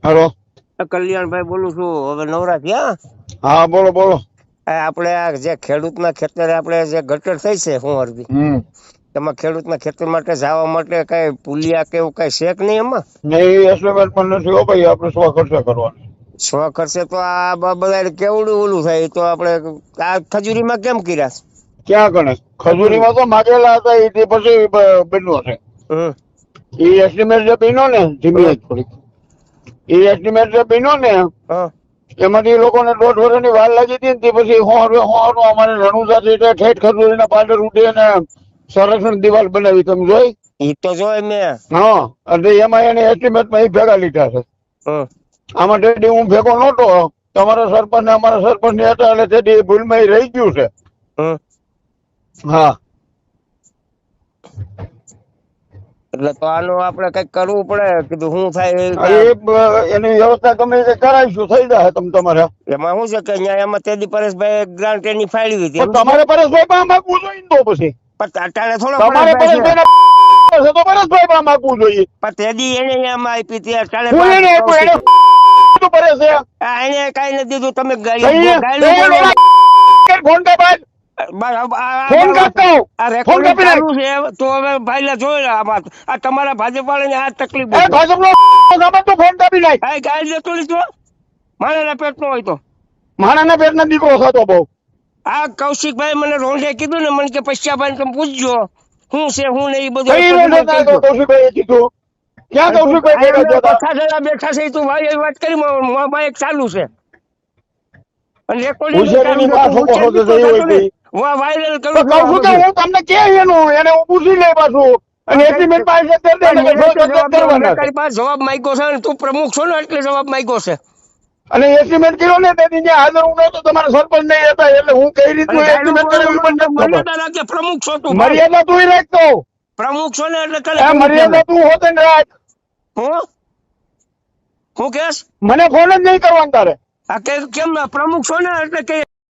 Hello. Kalyanbhai બોલું છું. હવે નવરા થયા? હા બોલો બોલો. આપણે આ જે ખેડૂતના ખેતરે આપણે જે ગટર થઈ છે હું અરબી એમાં ખેડૂતના ખેતર માટે જવા માટે કઈ પુલિયા કે એવું કઈ શેક નહીં એમાં? નહીં, એસ્ટિમેટ પણ નથી હો ભાઈ, આપણે સ્વ ખર્ચે કરવાનું. સ્વ ખર્ચે તો આ બધા કેવડું ઓલું થાય તો આપણે આ ખજૂરીમાં કેમ કર્યા? ક્યાં ગણે ખજૂરીમાં તો માગેલા હતા એ પછી બન્યો છે. એ એસ્ટિમેટ જે બન્યો ને ધીમી થોડીક એ એસ્ટિમેટ જે બન્યો ને એમાંથી લોકોને 1.5 વર્ષની વાર લાગી હતી ને તે પછી હોવાનું અમારે રણુજા થી ઠેઠ ખજૂરીના પાદર ઉઠી ને સંરક્ષણ દિવાલ બનાવી. તમે જોઈ? ઈ તો જોઈ મેં. હા, અને એમાં એને એસ્ટિમેટમાં એ ભેગા લીધા છે. આમાં ટેડી હું ભેગો નહોતો, તમારા સરપંચ ને અમારા સરપંચ ને હતા એટલે ટેડી ભૂલમાં રહી ગયું છે. હા, એટલે તો આનું આપણે કઈક કરવું પડે. કીધું શું થાય એની વ્યવસ્થા ગમે તે કરાવીશું, થઈ જાય. તમે તમારે એમાં શું છે કે અહીંયા એમાં તેદી પરેશભાઈ ગ્રાન્ટ એની ફાળવી હતી. તમારે પરેશભાઈ પણ માગવું જોઈએ તો પછી અટાણે થોડો તમારે પરેશભાઈ તો પરેશભાઈ પણ માગવું જોઈએ. પણ તેદી એને એમાં આપી હતી અટાણે એને કઈ નથી દીધું. તમે ફોન કર ભાઈ, ફોન કરતો તો હવે ભાઈ ને જોઈ આમાં આ તમારા ભાજપ વાળાને આ તકલીફ ફોન કાપી નાખ. ગાય જતો લીધો માણસના પેટ નો હોય તો માણાના પેટના દીકરો થતો બહુ. આ કૌશિકભાઈ મને રોંઢે કીધું ને મને કે પૈસાભાઈ તમે પૂછજો શું છે શું નહીં એ બધું. કૌશિકભાઈ કીધું ક્યાં? કૌશિકભાઈ બેઠા છે તું ભાઈ વાત કરી બાઈક ચાલુ છે અને વાયરલ કરું હું તમને કે એનું એને હું પૂછી લે પાછું અને એગ્રીમેન્ટ પાસે જવાબ માંગ્યો છે તું પ્રમુખ છો ને એટલે જવાબ માંગ્યો છે. અને એસ્ટિમેટ કર્યો ને તેથી હાજર હું નતો, તમારા સરપંચ નહીં હતા એટલે હું કઈ રીતનું એસ્ટિમેટ કર્યું પ્રમુખ છો તું. મર્યાદા તું રાખતો પ્રમુખ છો ને એટલે મર્યાદા તું હોતે ને રાખ. હું કેસ મને ફોન જ નહીં કરવાનું તારે. આ કેમ પ્રમુખ છો ને એટલે કે